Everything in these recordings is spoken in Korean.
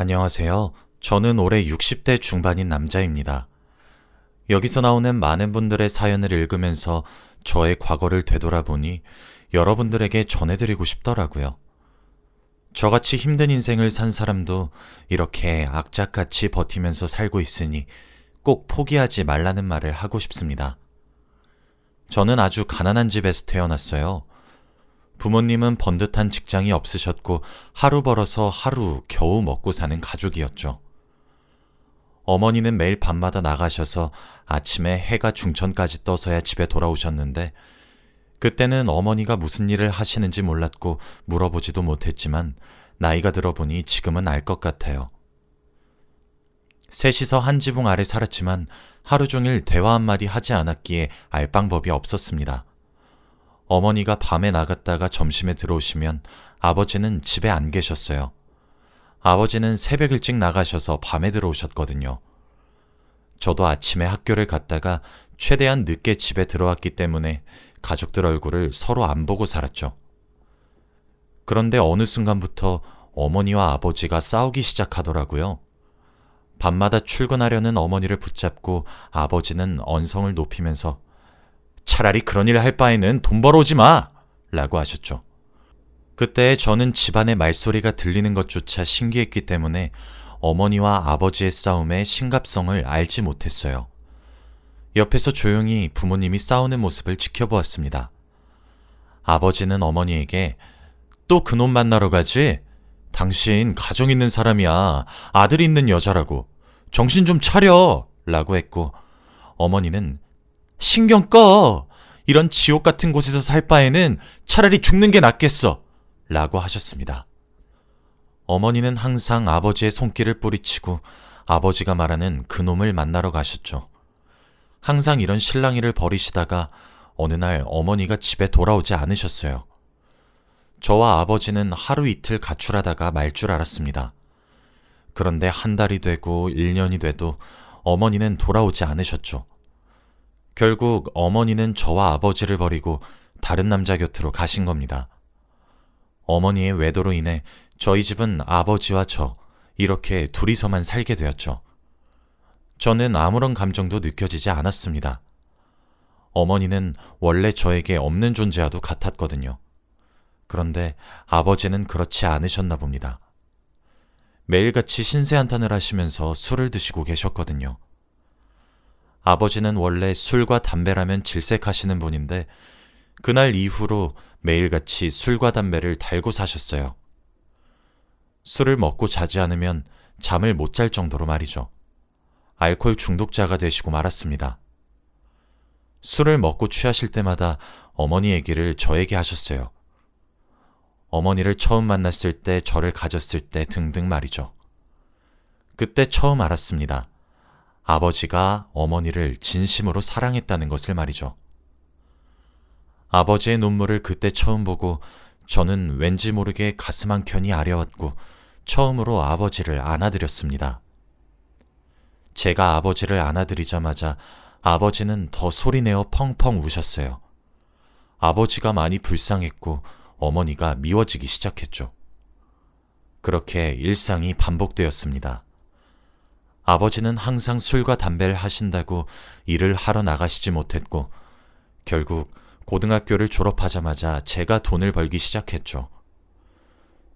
안녕하세요. 저는 올해 60대 중반인 남자입니다. 여기서 나오는 많은 분들의 사연을 읽으면서 저의 과거를 되돌아보니 여러분들에게 전해드리고 싶더라고요. 저같이 힘든 인생을 산 사람도 이렇게 악착같이 버티면서 살고 있으니 꼭 포기하지 말라는 말을 하고 싶습니다. 저는 아주 가난한 집에서 태어났어요. 부모님은 번듯한 직장이 없으셨고 하루 벌어서 하루 겨우 먹고 사는 가족이었죠. 어머니는 매일 밤마다 나가셔서 아침에 해가 중천까지 떠서야 집에 돌아오셨는데 그때는 어머니가 무슨 일을 하시는지 몰랐고 물어보지도 못했지만 나이가 들어보니 지금은 알 것 같아요. 셋이서 한 지붕 아래 살았지만 하루 종일 대화 한마디 하지 않았기에 알 방법이 없었습니다. 어머니가 밤에 나갔다가 점심에 들어오시면 아버지는 집에 안 계셨어요. 아버지는 새벽 일찍 나가셔서 밤에 들어오셨거든요. 저도 아침에 학교를 갔다가 최대한 늦게 집에 들어왔기 때문에 가족들 얼굴을 서로 안 보고 살았죠. 그런데 어느 순간부터 어머니와 아버지가 싸우기 시작하더라고요. 밤마다 출근하려는 어머니를 붙잡고 아버지는 언성을 높이면서 차라리 그런 일 할 바에는 돈 벌어오지 마! 라고 하셨죠. 그때 저는 집안의 말소리가 들리는 것조차 신기했기 때문에 어머니와 아버지의 싸움의 심각성을 알지 못했어요. 옆에서 조용히 부모님이 싸우는 모습을 지켜보았습니다. 아버지는 어머니에게 또 그놈 만나러 가지? 당신 가정 있는 사람이야. 아들 있는 여자라고. 정신 좀 차려! 라고 했고 어머니는 신경 꺼! 이런 지옥 같은 곳에서 살 바에는 차라리 죽는 게 낫겠어! 라고 하셨습니다. 어머니는 항상 아버지의 손길을 뿌리치고 아버지가 말하는 그놈을 만나러 가셨죠. 항상 이런 실랑이를 벌이시다가 어느 날 어머니가 집에 돌아오지 않으셨어요. 저와 아버지는 하루 이틀 가출하다가 말 줄 알았습니다. 그런데 한 달이 되고 1년이 돼도 어머니는 돌아오지 않으셨죠. 결국 어머니는 저와 아버지를 버리고 다른 남자 곁으로 가신 겁니다. 어머니의 외도로 인해 저희 집은 아버지와 저 이렇게 둘이서만 살게 되었죠. 저는 아무런 감정도 느껴지지 않았습니다. 어머니는 원래 저에게 없는 존재와도 같았거든요. 그런데 아버지는 그렇지 않으셨나 봅니다. 매일같이 신세한탄을 하시면서 술을 드시고 계셨거든요. 아버지는 원래 술과 담배라면 질색하시는 분인데 그날 이후로 매일같이 술과 담배를 달고 사셨어요. 술을 먹고 자지 않으면 잠을 못 잘 정도로 말이죠. 알코올 중독자가 되시고 말았습니다. 술을 먹고 취하실 때마다 어머니 얘기를 저에게 하셨어요. 어머니를 처음 만났을 때, 저를 가졌을 때 등등 말이죠. 그때 처음 알았습니다. 아버지가 어머니를 진심으로 사랑했다는 것을 말이죠. 아버지의 눈물을 그때 처음 보고 저는 왠지 모르게 가슴 한켠이 아려왔고 처음으로 아버지를 안아드렸습니다. 제가 아버지를 안아드리자마자 아버지는 더 소리내어 펑펑 우셨어요. 아버지가 많이 불쌍했고 어머니가 미워지기 시작했죠. 그렇게 일상이 반복되었습니다. 아버지는 항상 술과 담배를 하신다고 일을 하러 나가시지 못했고 결국 고등학교를 졸업하자마자 제가 돈을 벌기 시작했죠.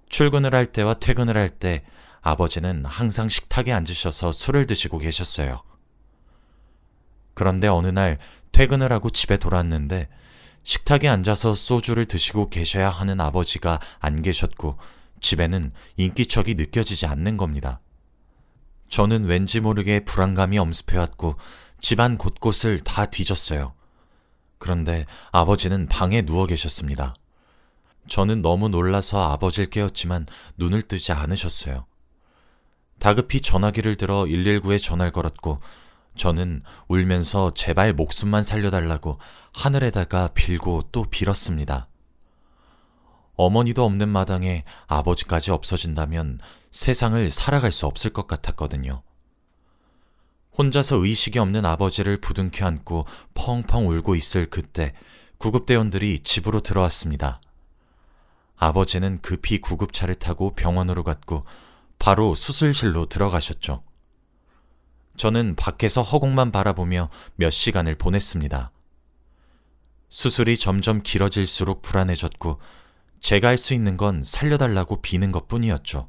출근을 할 때와 퇴근을 할 때 아버지는 항상 식탁에 앉으셔서 술을 드시고 계셨어요. 그런데 어느 날 퇴근을 하고 집에 돌아왔는데 식탁에 앉아서 소주를 드시고 계셔야 하는 아버지가 안 계셨고 집에는 인기척이 느껴지지 않는 겁니다. 저는 왠지 모르게 불안감이 엄습해왔고 집안 곳곳을 다 뒤졌어요. 그런데 아버지는 방에 누워 계셨습니다. 저는 너무 놀라서 아버지를 깨웠지만 눈을 뜨지 않으셨어요. 다급히 전화기를 들어 119에 전화를 걸었고 저는 울면서 제발 목숨만 살려달라고 하늘에다가 빌고 또 빌었습니다. 어머니도 없는 마당에 아버지까지 없어진다면 세상을 살아갈 수 없을 것 같았거든요. 혼자서 의식이 없는 아버지를 부둥켜 안고 펑펑 울고 있을 그때 구급대원들이 집으로 들어왔습니다. 아버지는 급히 구급차를 타고 병원으로 갔고 바로 수술실로 들어가셨죠. 저는 밖에서 허공만 바라보며 몇 시간을 보냈습니다. 수술이 점점 길어질수록 불안해졌고 제가 할 수 있는 건 살려달라고 비는 것뿐이었죠.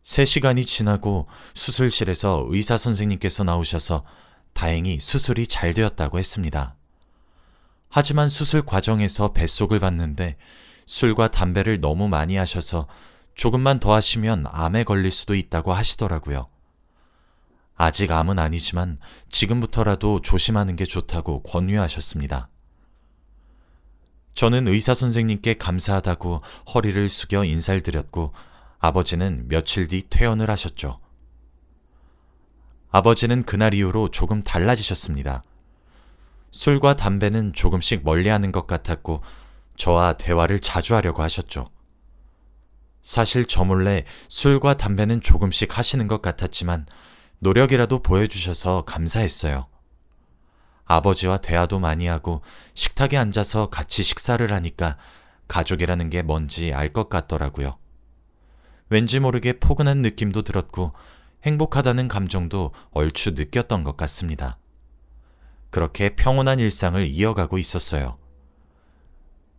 3시간이 지나고 수술실에서 의사 선생님께서 나오셔서 다행히 수술이 잘 되었다고 했습니다. 하지만 수술 과정에서 뱃속을 봤는데 술과 담배를 너무 많이 하셔서 조금만 더 하시면 암에 걸릴 수도 있다고 하시더라고요. 아직 암은 아니지만 지금부터라도 조심하는 게 좋다고 권유하셨습니다. 저는 의사 선생님께 감사하다고 허리를 숙여 인사를 드렸고 아버지는 며칠 뒤 퇴원을 하셨죠. 아버지는 그날 이후로 조금 달라지셨습니다. 술과 담배는 조금씩 멀리하는 것 같았고 저와 대화를 자주 하려고 하셨죠. 사실 저 몰래 술과 담배는 조금씩 하시는 것 같았지만 노력이라도 보여주셔서 감사했어요. 아버지와 대화도 많이 하고 식탁에 앉아서 같이 식사를 하니까 가족이라는 게 뭔지 알 것 같더라고요. 왠지 모르게 포근한 느낌도 들었고 행복하다는 감정도 얼추 느꼈던 것 같습니다. 그렇게 평온한 일상을 이어가고 있었어요.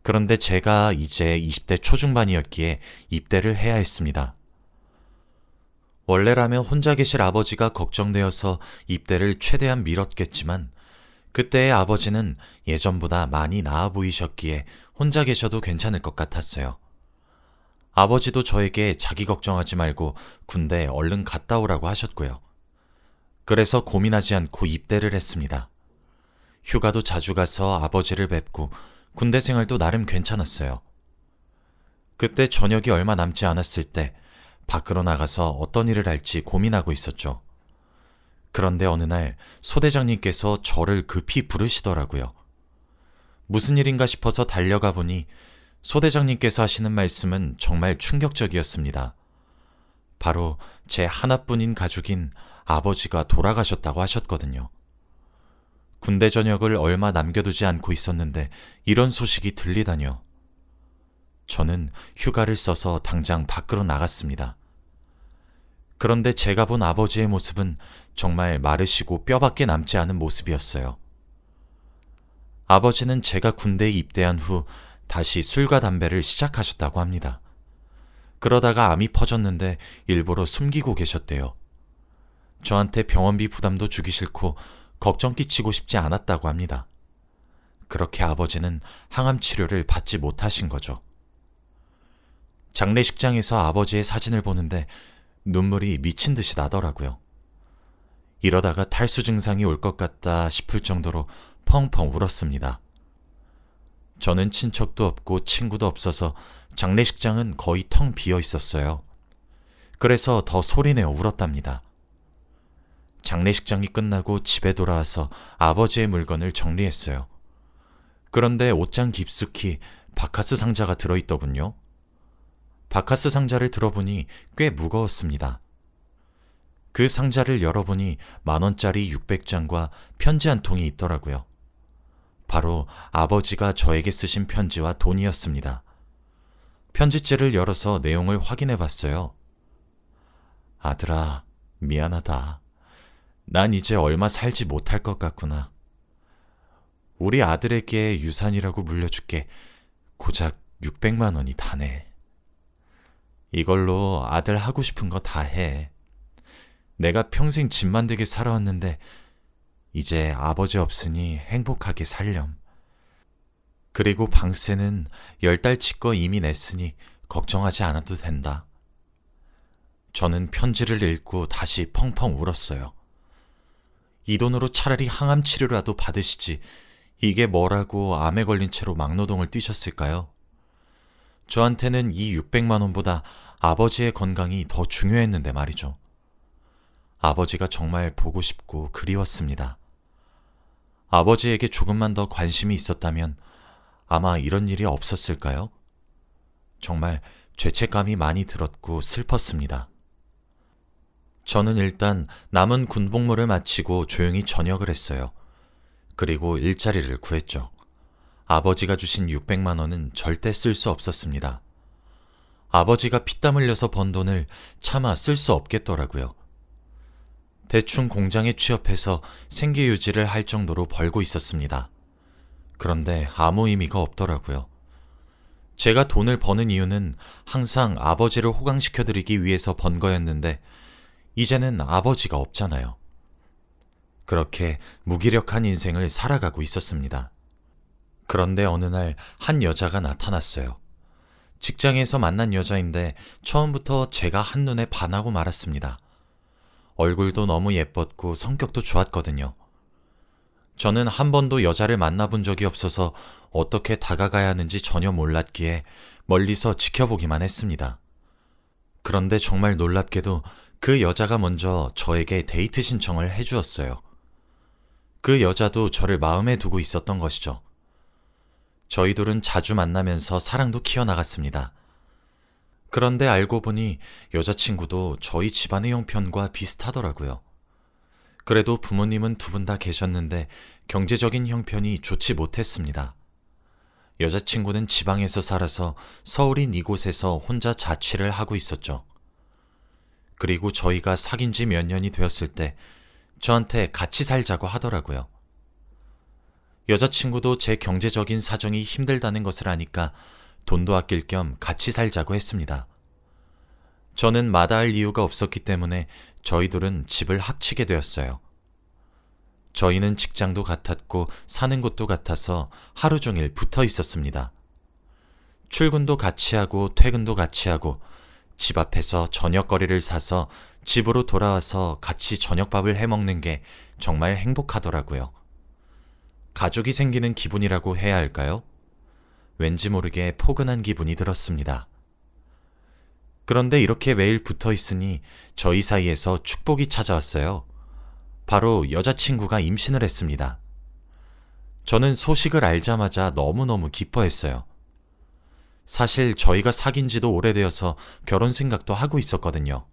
그런데 제가 이제 20대 초중반이었기에 입대를 해야 했습니다. 원래라면 혼자 계실 아버지가 걱정되어서 입대를 최대한 미뤘겠지만 그때의 아버지는 예전보다 많이 나아 보이셨기에 혼자 계셔도 괜찮을 것 같았어요. 아버지도 저에게 자기 걱정하지 말고 군대 얼른 갔다 오라고 하셨고요. 그래서 고민하지 않고 입대를 했습니다. 휴가도 자주 가서 아버지를 뵙고 군대 생활도 나름 괜찮았어요. 그때 저녁이 얼마 남지 않았을 때 밖으로 나가서 어떤 일을 할지 고민하고 있었죠. 그런데 어느 날 소대장님께서 저를 급히 부르시더라고요. 무슨 일인가 싶어서 달려가 보니 소대장님께서 하시는 말씀은 정말 충격적이었습니다. 바로 제 하나뿐인 가족인 아버지가 돌아가셨다고 하셨거든요. 군대 전역을 얼마 남겨두지 않고 있었는데 이런 소식이 들리다뇨. 저는 휴가를 써서 당장 밖으로 나갔습니다. 그런데 제가 본 아버지의 모습은 정말 마르시고 뼈밖에 남지 않은 모습이었어요. 아버지는 제가 군대에 입대한 후 다시 술과 담배를 시작하셨다고 합니다. 그러다가 암이 퍼졌는데 일부러 숨기고 계셨대요. 저한테 병원비 부담도 주기 싫고 걱정 끼치고 싶지 않았다고 합니다. 그렇게 아버지는 항암 치료를 받지 못하신 거죠. 장례식장에서 아버지의 사진을 보는데 눈물이 미친 듯이 나더라고요. 이러다가 탈수 증상이 올 것 같다 싶을 정도로 펑펑 울었습니다. 저는 친척도 없고 친구도 없어서 장례식장은 거의 텅 비어 있었어요. 그래서 더 소리내어 울었답니다. 장례식장이 끝나고 집에 돌아와서 아버지의 물건을 정리했어요. 그런데 옷장 깊숙이 바카스 상자가 들어있더군요. 바카스 상자를 들어보니 꽤 무거웠습니다. 그 상자를 열어보니 10,000원짜리 600장과 편지 한 통이 있더라고요. 바로 아버지가 저에게 쓰신 편지와 돈이었습니다. 편지째를 열어서 내용을 확인해 봤어요. 아들아, 미안하다. 난 이제 얼마 살지 못할 것 같구나. 우리 아들에게 유산이라고 물려줄게. 고작 600만 원이 다네. 이걸로 아들 하고 싶은 거 다 해. 내가 평생 집만 되게 살아왔는데 이제 아버지 없으니 행복하게 살렴. 그리고 방세는 10달치 거 이미 냈으니 걱정하지 않아도 된다. 저는 편지를 읽고 다시 펑펑 울었어요. 이 돈으로 차라리 항암 치료라도 받으시지 이게 뭐라고 암에 걸린 채로 막노동을 뛰셨을까요? 저한테는 이 600만 원보다 아버지의 건강이 더 중요했는데 말이죠. 아버지가 정말 보고 싶고 그리웠습니다. 아버지에게 조금만 더 관심이 있었다면 아마 이런 일이 없었을까요? 정말 죄책감이 많이 들었고 슬펐습니다. 저는 일단 남은 군복무를 마치고 조용히 저녁을 했어요. 그리고 일자리를 구했죠. 아버지가 주신 600만 원은 절대 쓸 수 없었습니다. 아버지가 피땀 흘려서 번 돈을 차마 쓸 수 없겠더라고요. 대충 공장에 취업해서 생계 유지를 할 정도로 벌고 있었습니다. 그런데 아무 의미가 없더라고요. 제가 돈을 버는 이유는 항상 아버지를 호강시켜드리기 위해서 번 거였는데 이제는 아버지가 없잖아요. 그렇게 무기력한 인생을 살아가고 있었습니다. 그런데 어느 날 한 여자가 나타났어요. 직장에서 만난 여자인데 처음부터 제가 한눈에 반하고 말았습니다. 얼굴도 너무 예뻤고 성격도 좋았거든요. 저는 한 번도 여자를 만나본 적이 없어서 어떻게 다가가야 하는지 전혀 몰랐기에 멀리서 지켜보기만 했습니다. 그런데 정말 놀랍게도 그 여자가 먼저 저에게 데이트 신청을 해주었어요. 그 여자도 저를 마음에 두고 있었던 것이죠. 저희 둘은 자주 만나면서 사랑도 키워나갔습니다. 그런데 알고 보니 여자친구도 저희 집안의 형편과 비슷하더라고요. 그래도 부모님은 두 분 다 계셨는데 경제적인 형편이 좋지 못했습니다. 여자친구는 지방에서 살아서 서울인 이곳에서 혼자 자취를 하고 있었죠. 그리고 저희가 사귄 지 몇 년이 되었을 때 저한테 같이 살자고 하더라고요. 여자친구도 제 경제적인 사정이 힘들다는 것을 아니까 돈도 아낄 겸 같이 살자고 했습니다. 저는 마다할 이유가 없었기 때문에 저희 둘은 집을 합치게 되었어요. 저희는 직장도 같았고 사는 곳도 같아서 하루 종일 붙어 있었습니다. 출근도 같이 하고 퇴근도 같이 하고 집 앞에서 저녁거리를 사서 집으로 돌아와서 같이 저녁밥을 해먹는 게 정말 행복하더라고요. 가족이 생기는 기분이라고 해야 할까요? 왠지 모르게 포근한 기분이 들었습니다. 그런데 이렇게 매일 붙어 있으니 저희 사이에서 축복이 찾아왔어요. 바로 여자친구가 임신을 했습니다. 저는 소식을 알자마자 너무너무 기뻐했어요. 사실 저희가 사귄 지도 오래되어서 결혼 생각도 하고 있었거든요.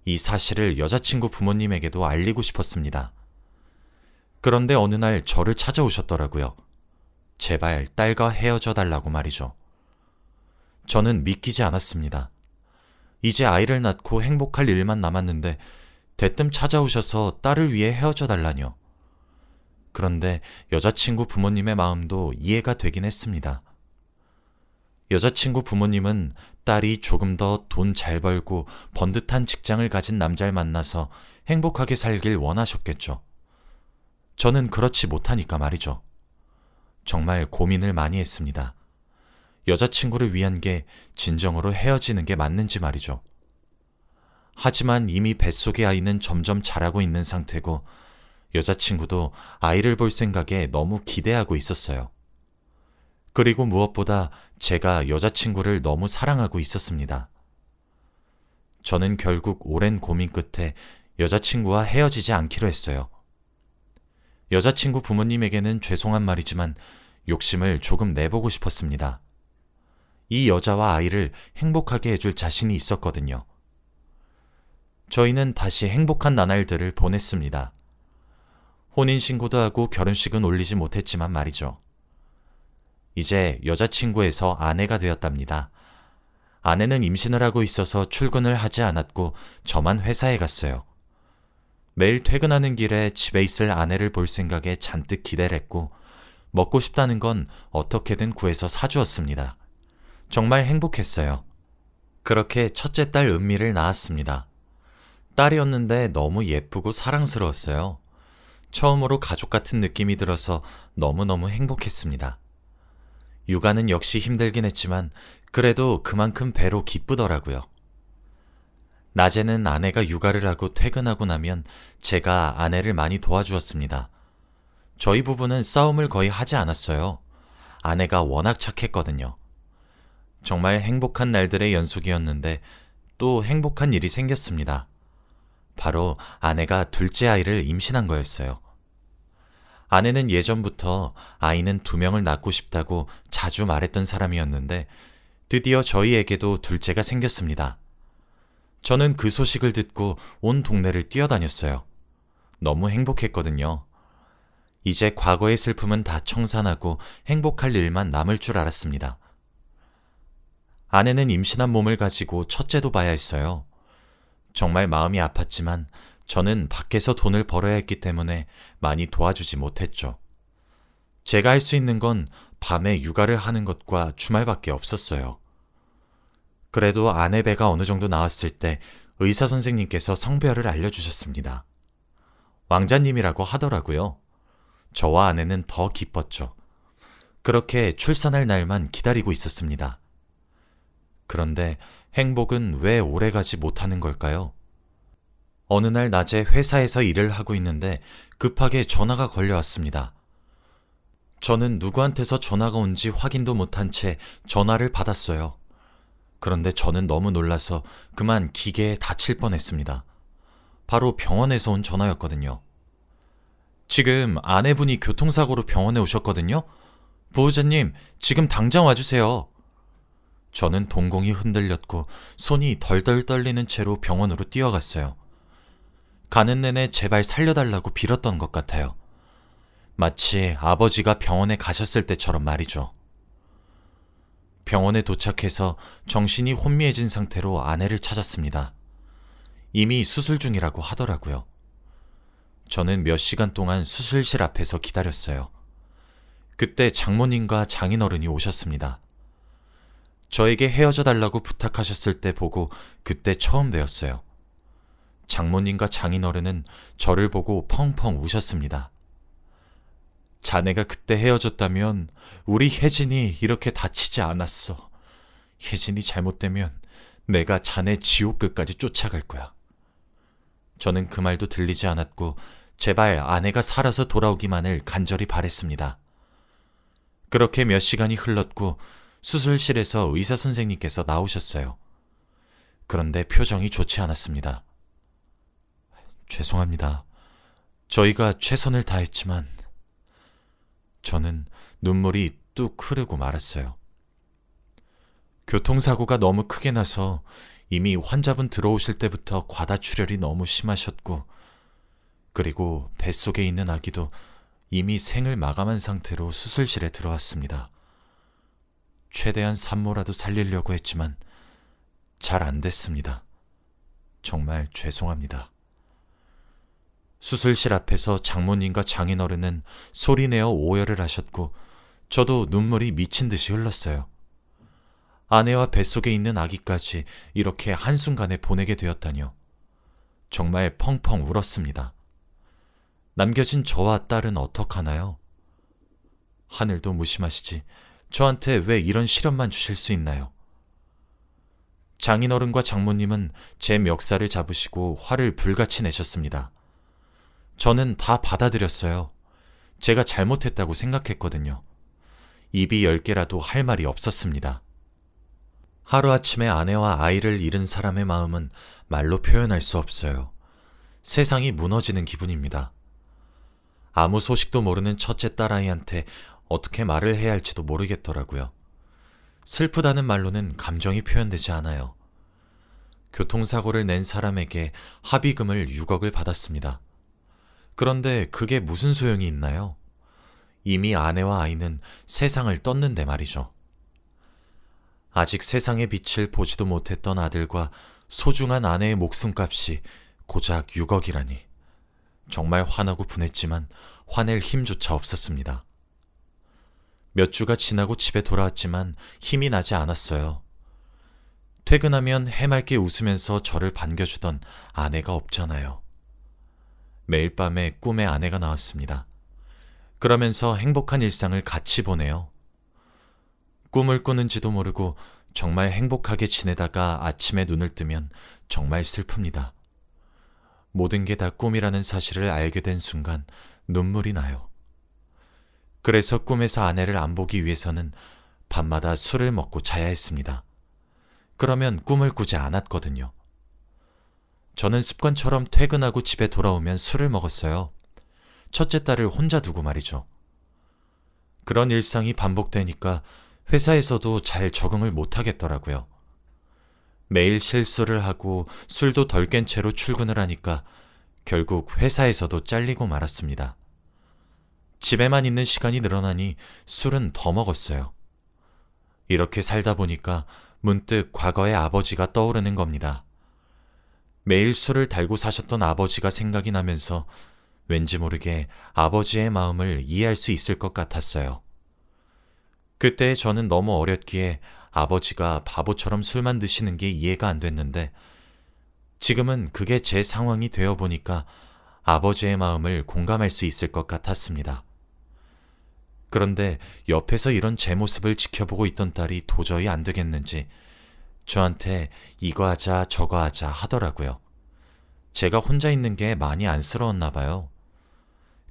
이 사실을 여자친구 부모님에게도 알리고 싶었습니다. 그런데 어느 날 저를 찾아오셨더라고요. 제발 딸과 헤어져 달라고 말이죠. 저는 믿기지 않았습니다. 이제 아이를 낳고 행복할 일만 남았는데 대뜸 찾아오셔서 딸을 위해 헤어져 달라뇨. 그런데 여자친구 부모님의 마음도 이해가 되긴 했습니다. 여자친구 부모님은 딸이 조금 더 돈 잘 벌고 번듯한 직장을 가진 남자를 만나서 행복하게 살길 원하셨겠죠. 저는 그렇지 못하니까 말이죠. 정말 고민을 많이 했습니다. 여자친구를 위한 게 진정으로 헤어지는 게 맞는지 말이죠. 하지만 이미 뱃속의 아이는 점점 자라고 있는 상태고 여자친구도 아이를 볼 생각에 너무 기대하고 있었어요. 그리고 무엇보다 제가 여자친구를 너무 사랑하고 있었습니다. 저는 결국 오랜 고민 끝에 여자친구와 헤어지지 않기로 했어요. 여자친구 부모님에게는 죄송한 말이지만 욕심을 조금 내보고 싶었습니다. 이 여자와 아이를 행복하게 해줄 자신이 있었거든요. 저희는 다시 행복한 나날들을 보냈습니다. 혼인신고도 하고 결혼식은 올리지 못했지만 말이죠. 이제 여자친구에서 아내가 되었답니다. 아내는 임신을 하고 있어서 출근을 하지 않았고 저만 회사에 갔어요. 매일 퇴근하는 길에 집에 있을 아내를 볼 생각에 잔뜩 기대를 했고 먹고 싶다는 건 어떻게든 구해서 사주었습니다. 정말 행복했어요. 그렇게 첫째 딸 은미를 낳았습니다. 딸이었는데 너무 예쁘고 사랑스러웠어요. 처음으로 가족 같은 느낌이 들어서 너무너무 행복했습니다. 육아는 역시 힘들긴 했지만 그래도 그만큼 배로 기쁘더라고요. 낮에는 아내가 육아를 하고 퇴근하고 나면 제가 아내를 많이 도와주었습니다. 저희 부부는 싸움을 거의 하지 않았어요. 아내가 워낙 착했거든요. 정말 행복한 날들의 연속이었는데 또 행복한 일이 생겼습니다. 바로 아내가 둘째 아이를 임신한 거였어요. 아내는 예전부터 아이는 2명을 낳고 싶다고 자주 말했던 사람이었는데 드디어 저희에게도 둘째가 생겼습니다. 저는 그 소식을 듣고 온 동네를 뛰어다녔어요. 너무 행복했거든요. 이제 과거의 슬픔은 다 청산하고 행복할 일만 남을 줄 알았습니다. 아내는 임신한 몸을 가지고 첫째도 봐야 했어요. 정말 마음이 아팠지만 저는 밖에서 돈을 벌어야 했기 때문에 많이 도와주지 못했죠. 제가 할 수 있는 건 밤에 육아를 하는 것과 주말밖에 없었어요. 그래도 아내 배가 어느 정도 나왔을 때 의사 선생님께서 성별을 알려주셨습니다. 왕자님이라고 하더라고요. 저와 아내는 더 기뻤죠. 그렇게 출산할 날만 기다리고 있었습니다. 그런데 행복은 왜 오래가지 못하는 걸까요? 어느 날 낮에 회사에서 일을 하고 있는데 급하게 전화가 걸려왔습니다. 저는 누구한테서 전화가 온지 확인도 못한 채 전화를 받았어요. 그런데 저는 너무 놀라서 그만 기계에 다칠 뻔했습니다. 바로 병원에서 온 전화였거든요. 지금 아내분이 교통사고로 병원에 오셨거든요. 보호자님, 지금 당장 와주세요. 저는 동공이 흔들렸고 손이 덜덜 떨리는 채로 병원으로 뛰어갔어요. 가는 내내 제발 살려달라고 빌었던 것 같아요. 마치 아버지가 병원에 가셨을 때처럼 말이죠. 병원에 도착해서 정신이 혼미해진 상태로 아내를 찾았습니다. 이미 수술 중이라고 하더라고요. 저는 몇 시간 동안 수술실 앞에서 기다렸어요. 그때 장모님과 장인어른이 오셨습니다. 저에게 헤어져 달라고 부탁하셨을 때 보고 그때 처음 뵈었어요. 장모님과 장인어른은 저를 보고 펑펑 우셨습니다. 자네가 그때 헤어졌다면 우리 혜진이 이렇게 다치지 않았어. 혜진이 잘못되면 내가 자네 지옥 끝까지 쫓아갈 거야. 저는 그 말도 들리지 않았고 제발 아내가 살아서 돌아오기만을 간절히 바랬습니다. 그렇게 몇 시간이 흘렀고 수술실에서 의사 선생님께서 나오셨어요. 그런데 표정이 좋지 않았습니다. 죄송합니다. 저희가 최선을 다했지만 저는 눈물이 뚝 흐르고 말았어요. 교통사고가 너무 크게 나서 이미 환자분 들어오실 때부터 과다출혈이 너무 심하셨고 그리고 뱃속에 있는 아기도 이미 생을 마감한 상태로 수술실에 들어왔습니다. 최대한 산모라도 살리려고 했지만 잘 안 됐습니다. 정말 죄송합니다. 수술실 앞에서 장모님과 장인어른은 소리내어 오열을 하셨고 저도 눈물이 미친 듯이 흘렀어요. 아내와 뱃속에 있는 아기까지 이렇게 한순간에 보내게 되었다니요. 정말 펑펑 울었습니다. 남겨진 저와 딸은 어떡하나요? 하늘도 무심하시지 저한테 왜 이런 시련만 주실 수 있나요? 장인어른과 장모님은 제 멱살을 잡으시고 화를 불같이 내셨습니다. 저는 다 받아들였어요. 제가 잘못했다고 생각했거든요. 입이 10개라도 할 말이 없었습니다. 하루아침에 아내와 아이를 잃은 사람의 마음은 말로 표현할 수 없어요. 세상이 무너지는 기분입니다. 아무 소식도 모르는 첫째 딸아이한테 어떻게 말을 해야 할지도 모르겠더라고요. 슬프다는 말로는 감정이 표현되지 않아요. 교통사고를 낸 사람에게 합의금을 6억을 받았습니다. 그런데 그게 무슨 소용이 있나요? 이미 아내와 아이는 세상을 떴는데 말이죠. 아직 세상의 빛을 보지도 못했던 아들과 소중한 아내의 목숨값이 고작 6억이라니. 정말 화나고 분했지만 화낼 힘조차 없었습니다. 몇 주가 지나고 집에 돌아왔지만 힘이 나지 않았어요. 퇴근하면 해맑게 웃으면서 저를 반겨주던 아내가 없잖아요. 매일 밤에 꿈에 아내가 나왔습니다. 그러면서 행복한 일상을 같이 보내요. 꿈을 꾸는지도 모르고 정말 행복하게 지내다가 아침에 눈을 뜨면 정말 슬픕니다. 모든 게 다 꿈이라는 사실을 알게 된 순간 눈물이 나요. 그래서 꿈에서 아내를 안 보기 위해서는 밤마다 술을 먹고 자야 했습니다. 그러면 꿈을 꾸지 않았거든요. 저는 습관처럼 퇴근하고 집에 돌아오면 술을 먹었어요. 첫째 딸을 혼자 두고 말이죠. 그런 일상이 반복되니까 회사에서도 잘 적응을 못하겠더라고요. 매일 실수를 하고 술도 덜 깬 채로 출근을 하니까 결국 회사에서도 잘리고 말았습니다. 집에만 있는 시간이 늘어나니 술은 더 먹었어요. 이렇게 살다 보니까 문득 과거의 아버지가 떠오르는 겁니다. 매일 술을 달고 사셨던 아버지가 생각이 나면서 왠지 모르게 아버지의 마음을 이해할 수 있을 것 같았어요. 그때 저는 너무 어렸기에 아버지가 바보처럼 술만 드시는 게 이해가 안 됐는데 지금은 그게 제 상황이 되어 보니까 아버지의 마음을 공감할 수 있을 것 같았습니다. 그런데 옆에서 이런 제 모습을 지켜보고 있던 딸이 도저히 안 되겠는지 저한테 이거 하자 저거 하자 하더라고요. 제가 혼자 있는 게 많이 안쓰러웠나 봐요.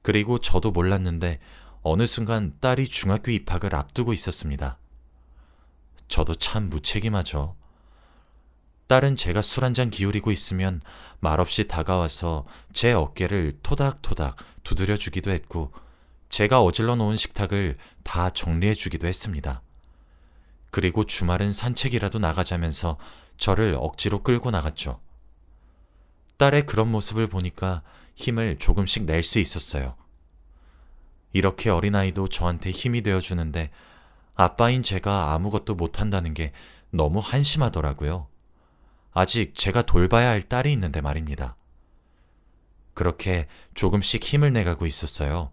그리고 저도 몰랐는데 어느 순간 딸이 중학교 입학을 앞두고 있었습니다. 저도 참 무책임하죠. 딸은 제가 술 한잔 기울이고 있으면 말없이 다가와서 제 어깨를 토닥토닥 두드려주기도 했고 제가 어질러 놓은 식탁을 다 정리해주기도 했습니다. 그리고 주말은 산책이라도 나가자면서 저를 억지로 끌고 나갔죠. 딸의 그런 모습을 보니까 힘을 조금씩 낼 수 있었어요. 이렇게 어린아이도 저한테 힘이 되어주는데 아빠인 제가 아무것도 못한다는 게 너무 한심하더라고요. 아직 제가 돌봐야 할 딸이 있는데 말입니다. 그렇게 조금씩 힘을 내가고 있었어요.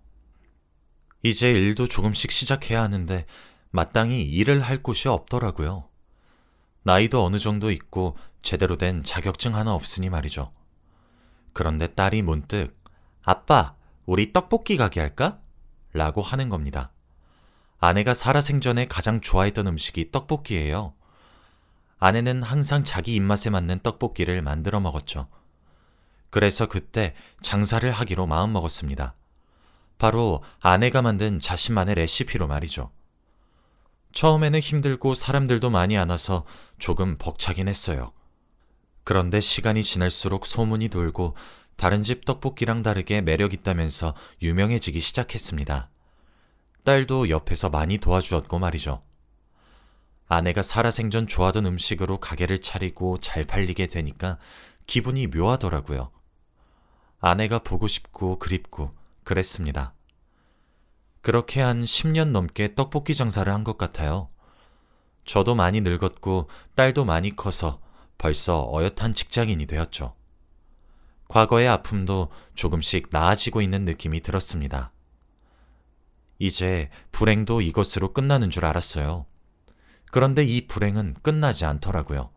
이제 일도 조금씩 시작해야 하는데 마땅히 일을 할 곳이 없더라고요. 나이도 어느 정도 있고 제대로 된 자격증 하나 없으니 말이죠. 그런데 딸이 문득 아빠, 우리 떡볶이 가게 할까? 라고 하는 겁니다. 아내가 살아생전에 가장 좋아했던 음식이 떡볶이예요. 아내는 항상 자기 입맛에 맞는 떡볶이를 만들어 먹었죠. 그래서 그때 장사를 하기로 마음먹었습니다. 바로 아내가 만든 자신만의 레시피로 말이죠. 처음에는 힘들고 사람들도 많이 안 와서 조금 벅차긴 했어요. 그런데 시간이 지날수록 소문이 돌고 다른 집 떡볶이랑 다르게 매력 있다면서 유명해지기 시작했습니다. 딸도 옆에서 많이 도와주었고 말이죠. 아내가 살아생전 좋아하던 음식으로 가게를 차리고 잘 팔리게 되니까 기분이 묘하더라고요. 아내가 보고 싶고 그립고 그랬습니다. 그렇게 한 10년 넘게 떡볶이 장사를 한 것 같아요. 저도 많이 늙었고 딸도 많이 커서 벌써 어엿한 직장인이 되었죠. 과거의 아픔도 조금씩 나아지고 있는 느낌이 들었습니다. 이제 불행도 이것으로 끝나는 줄 알았어요. 그런데 이 불행은 끝나지 않더라고요.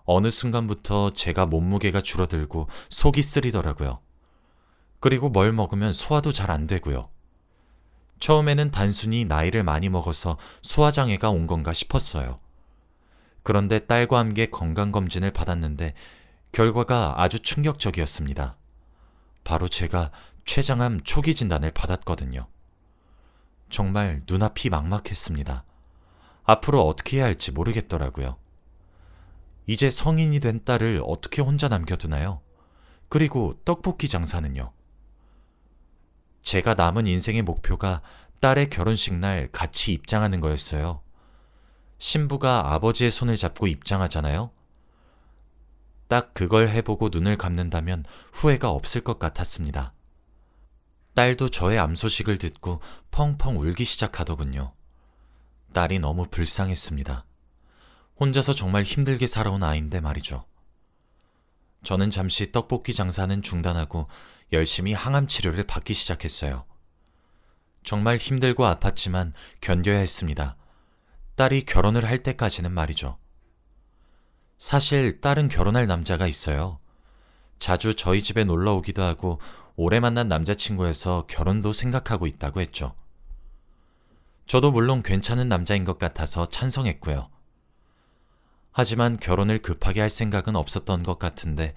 어느 순간부터 제가 몸무게가 줄어들고 속이 쓰리더라고요. 그리고 뭘 먹으면 소화도 잘 안 되고요. 처음에는 단순히 나이를 많이 먹어서 소화장애가 온 건가 싶었어요. 그런데 딸과 함께 건강검진을 받았는데 결과가 아주 충격적이었습니다. 바로 제가 췌장암 초기 진단을 받았거든요. 정말 눈앞이 막막했습니다. 앞으로 어떻게 해야 할지 모르겠더라고요. 이제 성인이 된 딸을 어떻게 혼자 남겨두나요? 그리고 떡볶이 장사는요? 제가 남은 인생의 목표가 딸의 결혼식 날 같이 입장하는 거였어요. 신부가 아버지의 손을 잡고 입장하잖아요. 딱 그걸 해보고 눈을 감는다면 후회가 없을 것 같았습니다. 딸도 저의 암 소식을 듣고 펑펑 울기 시작하더군요. 딸이 너무 불쌍했습니다. 혼자서 정말 힘들게 살아온 아이인데 말이죠. 저는 잠시 떡볶이 장사는 중단하고 열심히 항암 치료를 받기 시작했어요. 정말 힘들고 아팠지만 견뎌야 했습니다. 딸이 결혼을 할 때까지는 말이죠. 사실 딸은 결혼할 남자가 있어요. 자주 저희 집에 놀러 오기도 하고 오래 만난 남자친구여서 결혼도 생각하고 있다고 했죠. 저도 물론 괜찮은 남자인 것 같아서 찬성했고요. 하지만 결혼을 급하게 할 생각은 없었던 것 같은데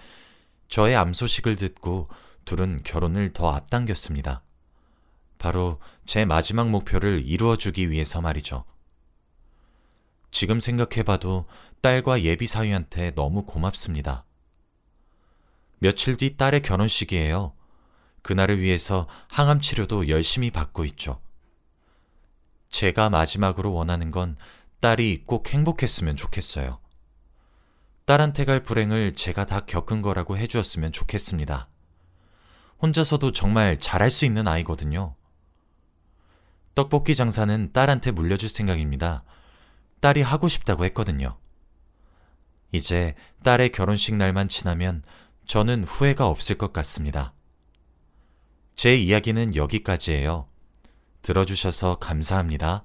저의 암 소식을 듣고 둘은 결혼을 더 앞당겼습니다. 바로 제 마지막 목표를 이루어주기 위해서 말이죠. 지금 생각해봐도 딸과 예비 사위한테 너무 고맙습니다. 며칠 뒤 딸의 결혼식이에요. 그날을 위해서 항암 치료도 열심히 받고 있죠. 제가 마지막으로 원하는 건 딸이 꼭 행복했으면 좋겠어요. 딸한테 갈 불행을 제가 다 겪은 거라고 해주었으면 좋겠습니다. 혼자서도 정말 잘할 수 있는 아이거든요. 떡볶이 장사는 딸한테 물려줄 생각입니다. 딸이 하고 싶다고 했거든요. 이제 딸의 결혼식 날만 지나면 저는 후회가 없을 것 같습니다. 제 이야기는 여기까지예요. 들어주셔서 감사합니다.